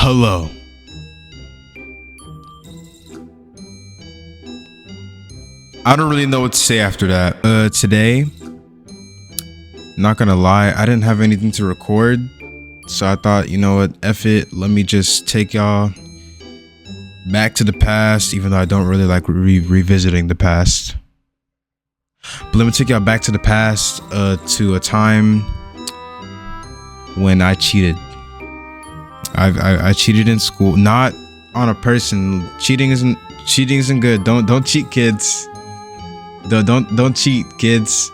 Hello. I don't really know what to say after that. Today, not gonna lie, I didn't have anything to record. So I thought, you know what, F it, let me just take y'all back to the past, even though I don't really like revisiting the past. But let me take y'all back to the past, to a time when I cheated. I cheated in school, not on a person. Cheating isn't good. Don't cheat, kids. Don't cheat, kids,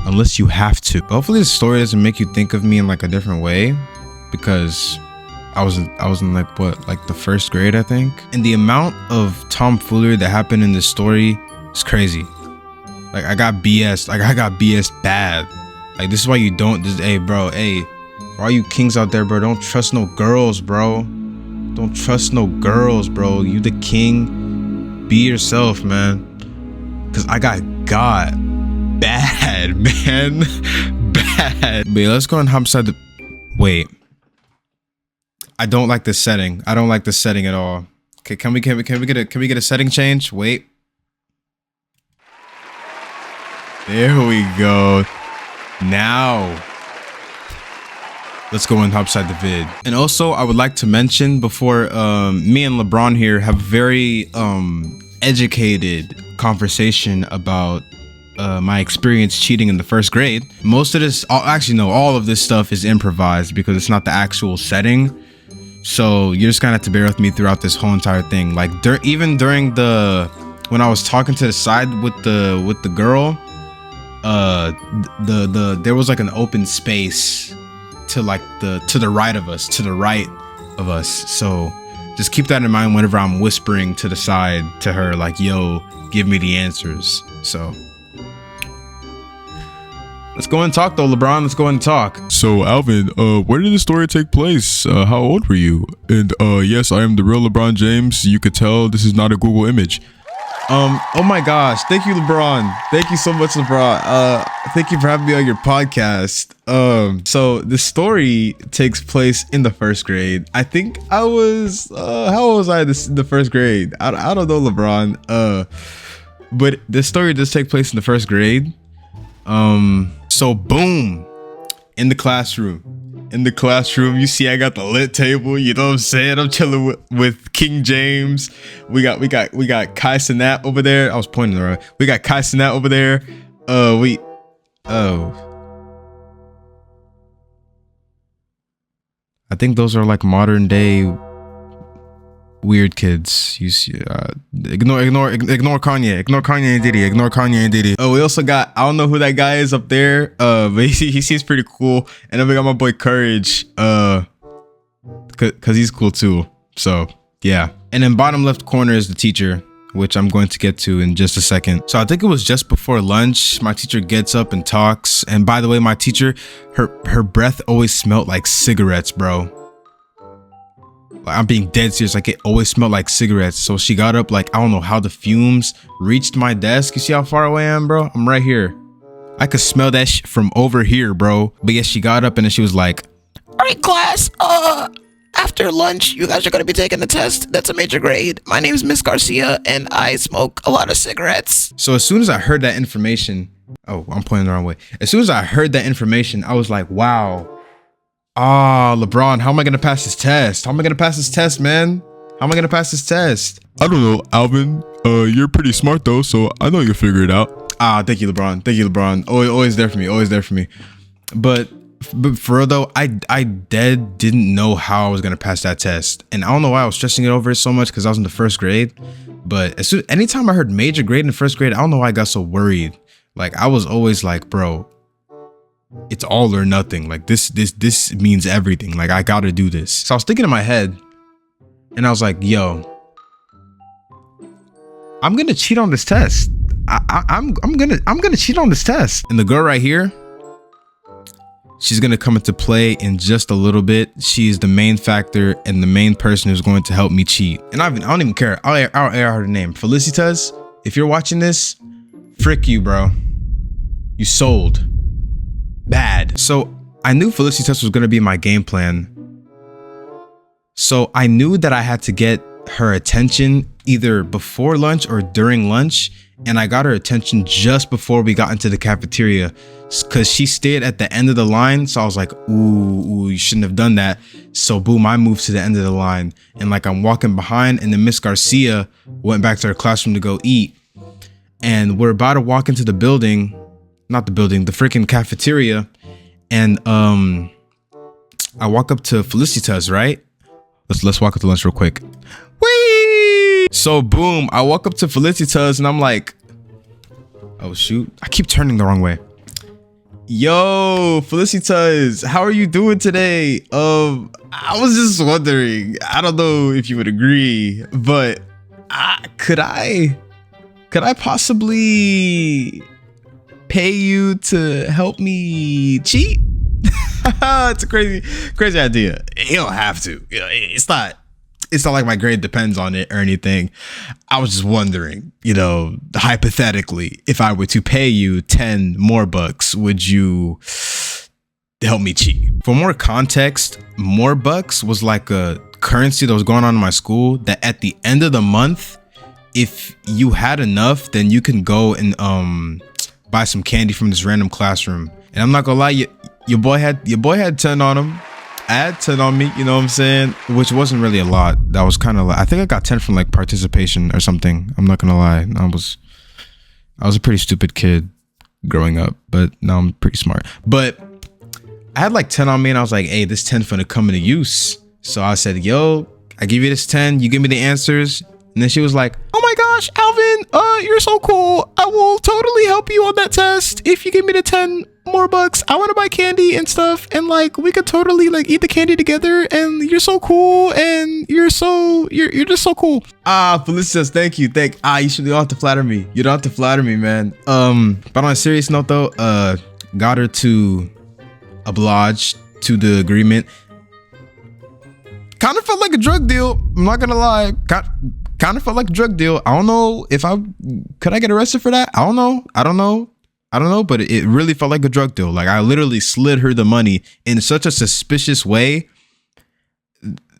unless you have to. Hopefully this story doesn't make you think of me in like a different way, because I was in like the first grade, I think, and the amount of tomfoolery that happened in this story is crazy. Like I got BS bad. Like this is why you don't just, hey bro, hey, for all you kings out there, bro, don't trust no girls, bro. Don't trust no girls, bro. You the king, be yourself, man. Cause I got bad, man. Bad. But yeah, let's go and hop inside the, wait. I don't like this setting. I don't like this setting at all. Okay, can we get a setting change? Wait. There we go. Now let's go and hop inside the vid. And also I would like to mention before me and LeBron here have very educated conversation about my experience cheating in the first grade. Most of this, actually no, all of this stuff is improvised because it's not the actual setting. So you're just gonna have to bear with me throughout this whole entire thing. Like even during when I was talking to the side with the girl, there was like an open space to like to the right of us. So just keep that in mind whenever I'm whispering to the side to her, like, yo, give me the answers. So let's go and talk though, LeBron. Let's go and talk. So Alvin, where did the story take place? How old were you? And yes, I am the real LeBron James. You could tell this is not a Google image. Oh my gosh, thank you, LeBron. Thank you so much, LeBron. Thank you for having me on your podcast. So the story takes place in the first grade. I think I was how old was I in the first grade? I don't know, LeBron. But the story does take place in the first grade. So boom, in the classroom, you see I got the lit table, you know what I'm saying? I'm chilling with King James. We got Kai Cenat over there. I was pointing around. We got Kai Cenat over there. I think those are like modern day weird kids. You see, ignore Kanye. Ignore Kanye and Diddy. Oh, we also got, I don't know who that guy is up there, but he seems pretty cool. And then we got my boy Courage, cause he's cool too. So yeah. And then bottom left corner is the teacher, which I'm going to get to in just a second. So I think it was just before lunch, my teacher gets up and talks. And by the way, my teacher, her breath always smelled like cigarettes, bro. I'm being dead serious. Like it always smelled like cigarettes. So she got up, like, I don't know how the fumes reached my desk. You see how far away I am, bro? I'm right here. I could smell that from over here, bro. But yeah, she got up and then she was like, all right, class, after lunch, you guys are going to be taking the test. That's a major grade. My name is Miss Garcia and I smoke a lot of cigarettes. So as soon as I heard that information, oh, I'm pointing the wrong way. As soon as I heard that information, I was like, wow. LeBron, how am I gonna pass this test? How am I gonna pass this test, man? How am I gonna pass this test? I don't know, Alvin. You're pretty smart though, so I know you'll figure it out. Thank you, LeBron. Thank you, LeBron. Always there for me. Always there for me. But for real though, I didn't know how I was gonna pass that test, and I don't know why I was stressing it over so much because I was in the first grade. But anytime I heard major grade in the first grade, I don't know why I got so worried. Like I was always like, bro, it's all or nothing. Like this means everything. Like I gotta do this. So I was thinking in my head and I was like, yo, I'm gonna cheat on this test. I'm gonna cheat on this test. And the girl right here, she's gonna come into play in just a little bit. She's the main factor and the main person who's going to help me cheat. And I don't even care. I'll air her name. Felicitas, if you're watching this, frick you, bro. You sold. Bad. So I knew Felicitas was gonna be my game plan. So I knew that I had to get her attention either before lunch or during lunch. And I got her attention just before we got into the cafeteria because she stayed at the end of the line. So I was like, ooh, you shouldn't have done that. So boom, I moved to the end of the line and like I'm walking behind, and then Miss Garcia went back to her classroom to go eat. And we're about to walk into the building, not the building, the freaking cafeteria. And I walk up to Felicitas, right? Let's walk up to lunch real quick. Whee! So boom, I walk up to Felicitas and I'm like, oh shoot, I keep turning the wrong way. Yo, Felicitas, how are you doing today? I was just wondering, I don't know if you would agree, but could I possibly pay you to help me cheat? It's a crazy idea. You don't have to. You know, it's not like my grade depends on it or anything. I was just wondering, you know, hypothetically, if I were to pay you 10 more bucks, would you help me cheat? For more context, more bucks was like a currency that was going on in my school that at the end of the month, if you had enough, then you can go and buy some candy from this random classroom. And I'm not gonna lie, your boy had 10 on him. I had 10 on me, you know what I'm saying? Which wasn't really a lot. That was kind of like, I think I got 10 from like participation or something. I'm not gonna lie. I was a pretty stupid kid growing up, but now I'm pretty smart. But I had like 10 on me and I was like, hey, this 10 finna come into use. So I said, yo, I give you this 10, you give me the answers. And then she was like, oh my gosh, Alvin, you're so cool. I will totally help you on that test if you give me the 10 more bucks. I want to buy candy and stuff, and like we could totally like eat the candy together, and you're so cool, and you're just so cool. Felicitas, thank you. You don't have to flatter me. You don't have to flatter me, man. But on a serious note though, got her to oblige to the agreement. Kind of felt like a drug deal. I'm not gonna lie. Kind of felt like a drug deal. I don't know if could I get arrested for that? I don't know, but it really felt like a drug deal. Like I literally slid her the money in such a suspicious way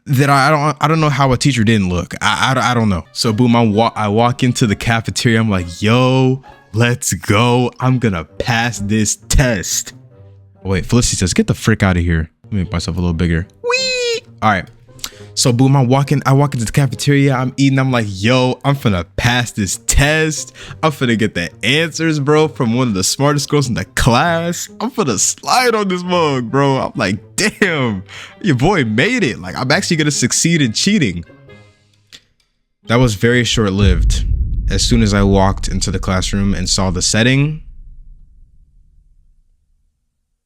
that I don't know how a teacher didn't look. I don't know. So boom, I walk into the cafeteria. I'm like, yo, let's go. I'm gonna pass this test. Oh, wait, Felicity says, get the frick out of here. Let me make myself a little bigger. Whee! All right. So boom, I walk into the cafeteria, I'm eating, I'm like, yo, I'm finna pass this test. I'm finna get the answers, bro, from one of the smartest girls in the class. I'm finna slide on this mug, bro. I'm like, damn, your boy made it. Like, I'm actually gonna succeed in cheating. That was very short-lived. As soon as I walked into the classroom and saw the setting,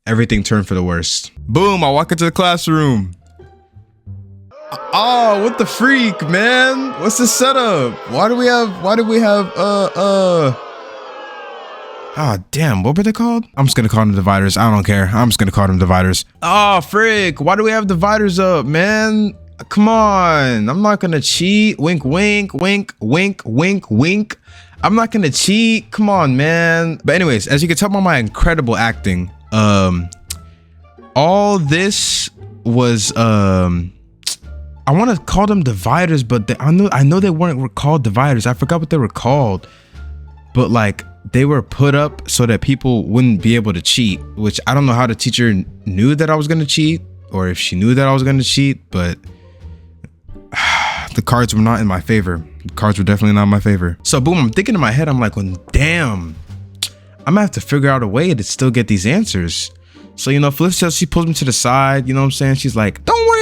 everything turned for the worst. Boom, I walk into the classroom. Oh, what the freak, man? What's the setup? Why do we have damn, what were they called? I'm just gonna call them dividers. I don't care. I'm just gonna call them dividers. Oh, frick. Why do we have dividers up, man? Come on. I'm not gonna cheat. Wink, wink, wink, wink, wink, wink. I'm not gonna cheat. Come on, man. But anyways, as you can tell by my incredible acting, all this was I want to call them dividers, but I know they were called dividers. I forgot what they were called, but like they were put up so that people wouldn't be able to cheat, which I don't know how the teacher knew that I was going to cheat or if she knew that I was going to cheat, but the cards were not in my favor. The cards were definitely not in my favor. So boom, I'm thinking in my head, I'm like, well, damn, I'm gonna have to figure out a way to still get these answers. So, you know, Felicity, she pulls me to the side, you know what I'm saying? She's like, don't worry,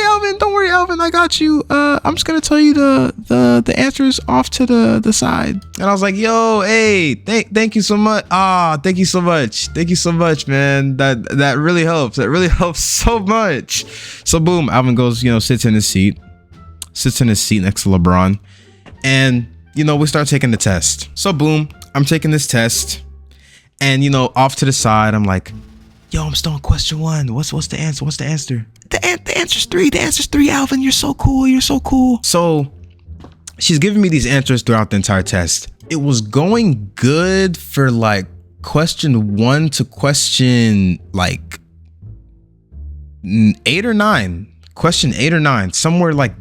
Alvin, I got you. I'm just gonna tell you the answers off to the side. And I was like, yo, hey, thank you so much. Thank you so much, man. That really helps. That really helps so much. So boom, Alvin goes, you know, sits in his seat next to LeBron. And, you know, we start taking the test. So boom, I'm taking this test. And, you know, off to the side, I'm like, yo, I'm still on question 1. What's the answer? What's the answer? The answer's 3. The answer's 3, Alvin. You're so cool. So she's giving me these answers throughout the entire test. It was going good for like question 1 to question like 8 or 9. question 8 or 9, somewhere like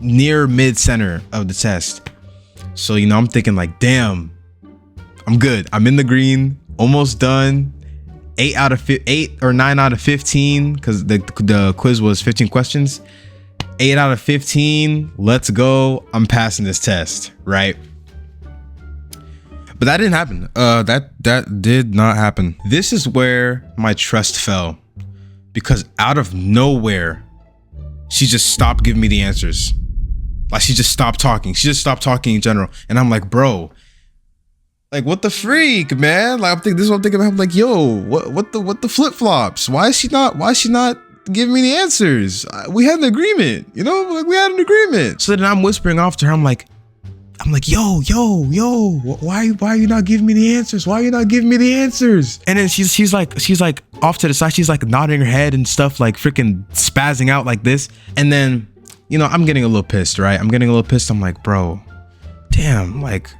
near mid center of the test. So, you know, I'm thinking like, damn, I'm good. I'm in the green, almost done. 8 or 9 out of 15, because the quiz was 15 questions. 8 out of 15. Let's go. I'm passing this test, right? But that didn't happen. That did not happen. This is where my trust fell, because out of nowhere, she just stopped giving me the answers. Like, she just stopped talking. She just stopped talking in general. And I'm like, bro, like, what the freak, man? Like, this is what I'm thinking about. I'm like, yo, what the flip flops? Why is she not giving me the answers? We had an agreement, you know, like we had an agreement. So then I'm whispering off to her. I'm like, yo, why are you not giving me the answers? Why are you not giving me the answers? And then she's like off to the side. She's like nodding her head and stuff, like freaking spazzing out like this. And then, you know, I'm getting a little pissed, right? I'm like, bro, damn, like,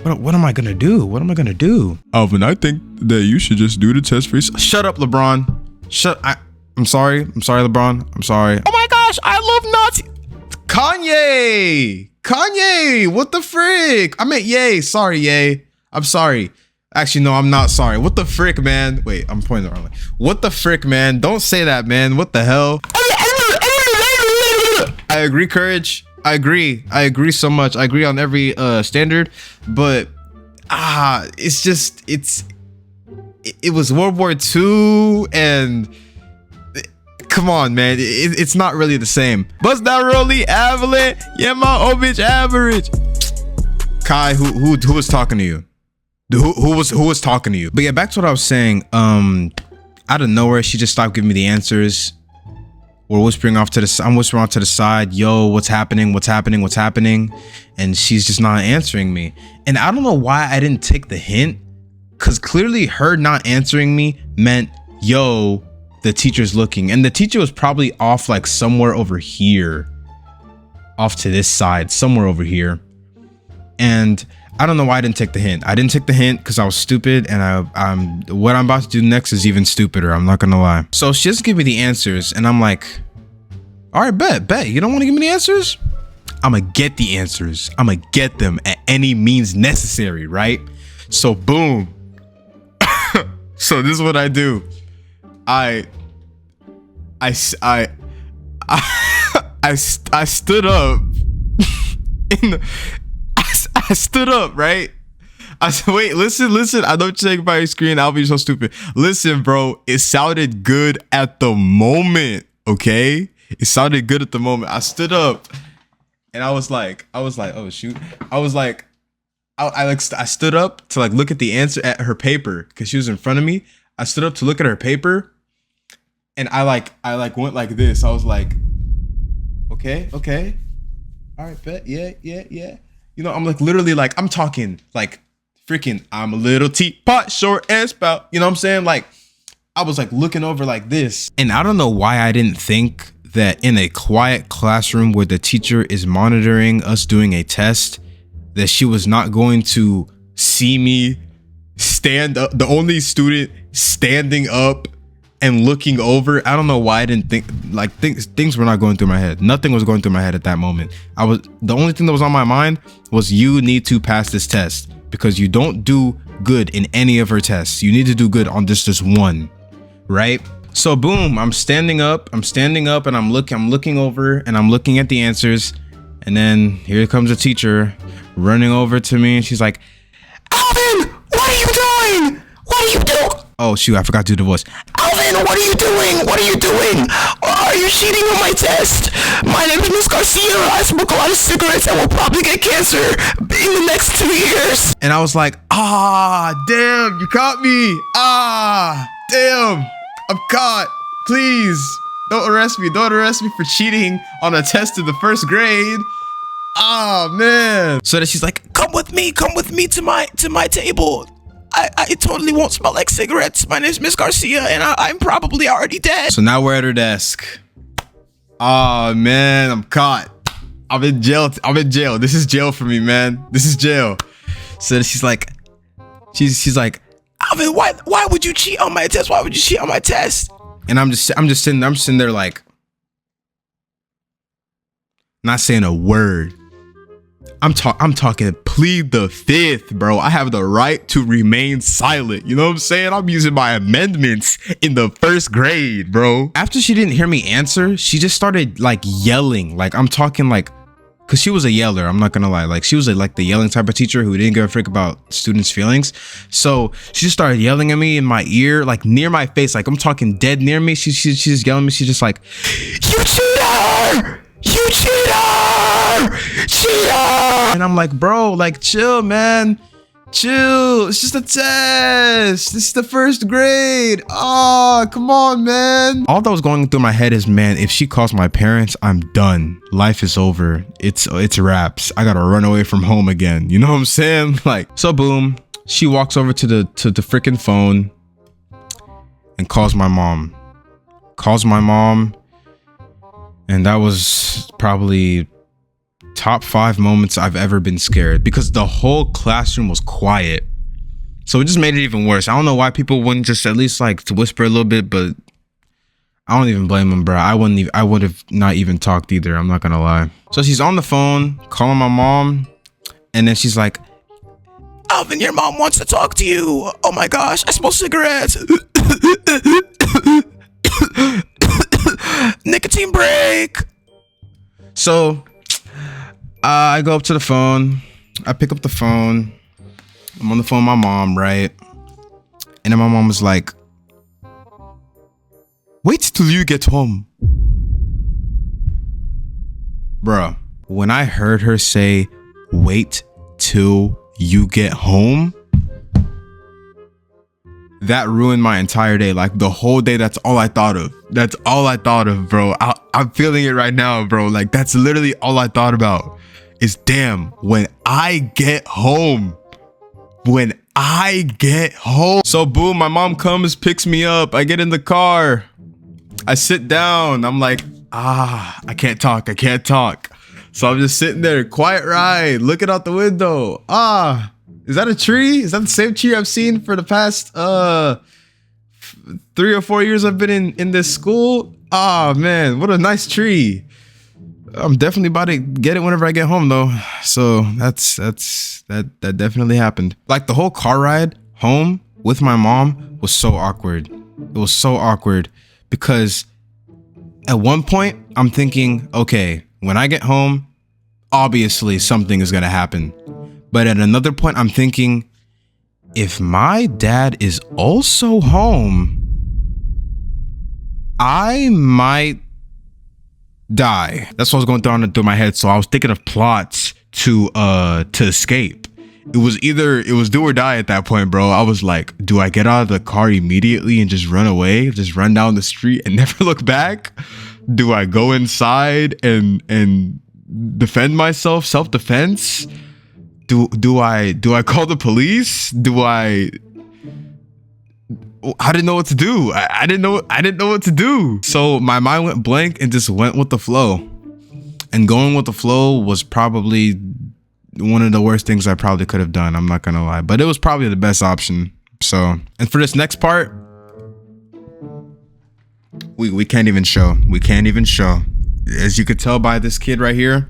what am I gonna do? What am I gonna do? Alvin, I think that you should just do the test for yourself. Shut up, LeBron. I'm sorry, LeBron. I'm sorry. Oh my gosh, I love Nazi. Kanye, what the frick? I meant Ye. Sorry, Ye. I'm sorry. Actually, no, I'm not sorry. What the frick, man? Wait, I'm pointing the wrong way. What the frick, man? Don't say that, man. What the hell? I agree, Courage. I agree so much. I agree on every standard, but it's just it was World War II, and come on, man, it's not really the same. Bust that really average, yeah, my old bitch average. Kai, who was talking to you? Who was talking to you? But yeah, back to what I was saying. Out of nowhere, she just stopped giving me the answers. I'm whispering off to the side, yo, what's happening? And she's just not answering me. And I don't know why I didn't take the hint, because clearly her not answering me meant, yo, the teacher's looking. And the teacher was probably off like somewhere over here, off to this side, somewhere over here. And I don't know why I didn't take the hint. I didn't take the hint because I was stupid, and what I'm about to do next is even stupider. I'm not gonna lie. So she doesn't give me the answers, and I'm like, all right, bet. You don't want to give me the answers? I'm gonna get the answers. I'm gonna get them at any means necessary, right? So boom. So this is what I do. I stood up I stood up, right? I said, wait, listen. I don't check my screen. I'll be so stupid. Listen, bro, it sounded good at the moment, okay? It sounded good at the moment. I stood up and I was like, oh shoot. I stood up to like look at the answer at her paper because she was in front of me. I stood up to look at her paper, and I went like this. I was like, okay. All right, bet. Yeah. You know, I'm like literally like, I'm talking like freaking, I'm a little teapot, short and spout. You know what I'm saying? Like, I was like looking over like this. And I don't know why I didn't think that in a quiet classroom where the teacher is monitoring us doing a test, that she was not going to see me stand up, the only student standing up and looking over. I don't know why I didn't think, like, things were not going through my head. Nothing was going through my head at that moment. The only thing that was on my mind was, you need to pass this test because you don't do good in any of her tests. You need to do good on this one, right? So boom, I'm standing up and I'm looking over and I'm looking at the answers. And then here comes a teacher running over to me, and she's like, Alvin, what are you doing? Oh shoot, I forgot to do the voice. Alvin, what are you doing? Are you cheating on my test? My name is Miss Garcia. I smoke a lot of cigarettes and will probably get cancer in the next 2 years. And I was like, damn, you caught me. Damn, I'm caught. Please, don't arrest me for cheating on a test in the first grade. Man. So then she's like, come with me to my table. I totally won't smell like cigarettes. My name's Miss Garcia, and I'm probably already dead. So now we're at her desk. Man, I'm caught. I'm in jail. This is jail for me, man. This is jail. So she's like, Alvin, why would you cheat on my test? And I'm just sitting there like, Not saying a word. I'm talking plead the fifth, bro. I have the right to remain silent. You know what I'm saying? I'm using my amendments in the first grade, bro. After she didn't hear me answer, she just started like yelling. Like I'm talking like, cause she was a yeller. I'm not gonna lie. Like she was like the yelling type of teacher who didn't give a frick about students' feelings. So she just started yelling at me in my ear, like near my face. Like I'm talking dead near me. She's just yelling at me. She's just like, "You cheater! You cheater! Cheater!" And I'm like, bro, like chill, man. Chill. It's just a test. This is the first grade. Oh, come on, man. All that was going through my head is, man, if she calls my parents, I'm done. Life is over. It's wraps. I gotta run away from home again. You know what I'm saying? Like, so boom. She walks over to the freaking phone and calls my mom. And that was probably top 5 moments I've ever been scared, because the whole classroom was quiet. So it just made it even worse. I don't know why people wouldn't just at least like to whisper a little bit, but I don't even blame them, bro. I would have not even talked either. I'm not gonna lie. So she's on the phone calling my mom, and then she's like, "Alvin, your mom wants to talk to you. Oh my gosh, I smell cigarettes. Nicotine break." So I go up to the phone. I pick up the phone. I'm on the phone with my mom, right? And then my mom was like, "Wait till you get home." Bruh, when I heard her say, "Wait till you get home," that ruined my entire day. Like the whole day, that's all I thought of. That's all I thought of, bro. I'm feeling it right now, bro. Like that's literally all I thought about is, damn, when I get home. So boom, my mom comes, picks me up. I get in the car. I sit down. I'm like, I can't talk. So I'm just sitting there, quiet ride, looking out the window. Is that a tree? Is that the same tree I've seen for the past 3 or 4 years I've been in this school? Man, what a nice tree. I'm definitely about to get it whenever I get home though. So that definitely happened. Like the whole car ride home with my mom was so awkward. It was so awkward because at one point I'm thinking, okay, when I get home, obviously something is gonna happen. But at another point, I'm thinking, if my dad is also home, I might die. That's what was going through my head. So I was thinking of plots to escape. It was do or die at that point, bro. I was like, do I get out of the car immediately and just run away, just run down the street and never look back? Do I go inside and defend myself, self-defense? Do I call the police? I didn't know what to do. I didn't know what to do. So my mind went blank and just went with the flow. And going with the flow was probably one of the worst things I probably could have done. I'm not gonna lie, but it was probably the best option. So, and for this next part, we can't even show. As you could tell by this kid right here,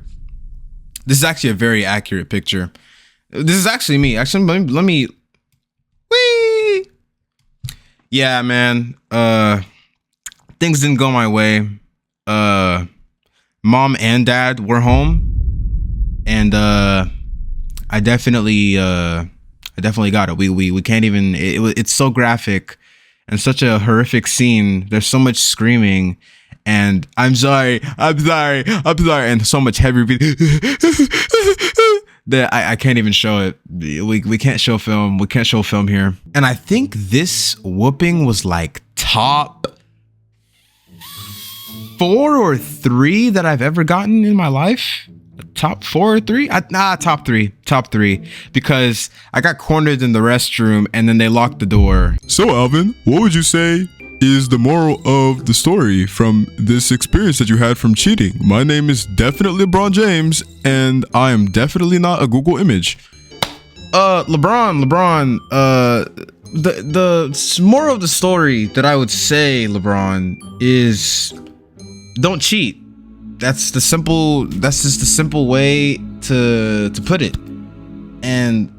this is actually a very accurate picture. This is actually me. Actually, let me. Whee! Yeah, man. Things didn't go my way. Mom and dad were home, and I definitely got it. We can't even. It's so graphic and such a horrific scene. There's so much screaming. And I'm sorry, and so much heavy breathing that I can't even show it. We can't show film. We can't show film here. And I think this whooping was like top 4 or 3 that I've ever gotten in my life. Top 4 or 3? Top 3, because I got cornered in the restroom and then they locked the door. So Alvin, what would you say is the moral of the story from this experience that you had from cheating? My name is definitely LeBron James, and I am definitely not a Google image. LeBron, the moral of the story that I would say, LeBron, is don't cheat. That's just the simple way to put it. And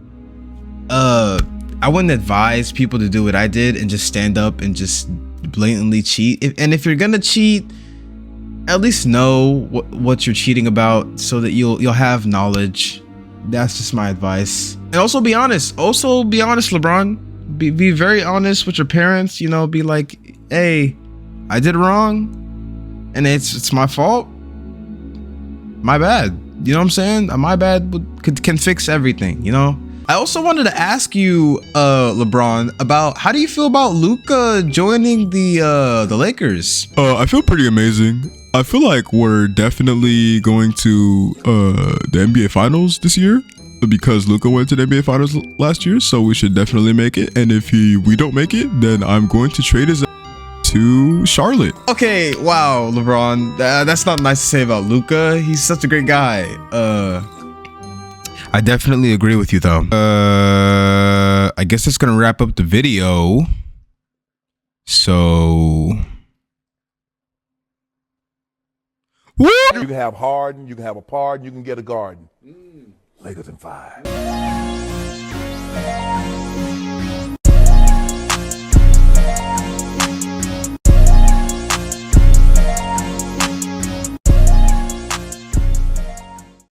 I wouldn't advise people to do what I did and just stand up and just blatantly cheat. If you're gonna cheat, at least know what you're cheating about so that you'll have knowledge. That's just my advice. And also be honest. LeBron. Be very honest with your parents. You know, be like, hey, I did wrong, and it's my fault. My bad. You know what I'm saying? My bad can fix everything. You know. I also wanted to ask you, LeBron, about how do you feel about Luka joining the Lakers? I feel pretty amazing. I feel like we're definitely going to the NBA Finals this year because Luka went to the NBA Finals last year, so we should definitely make it. And if we don't make it, then I'm going to trade his to Charlotte. Okay, wow, LeBron, that's not nice to say about Luka. He's such a great guy. I definitely agree with you though. I guess that's gonna wrap up the video. So You can have Harden, you can have a pardon, you can get a garden. Lakers in 5.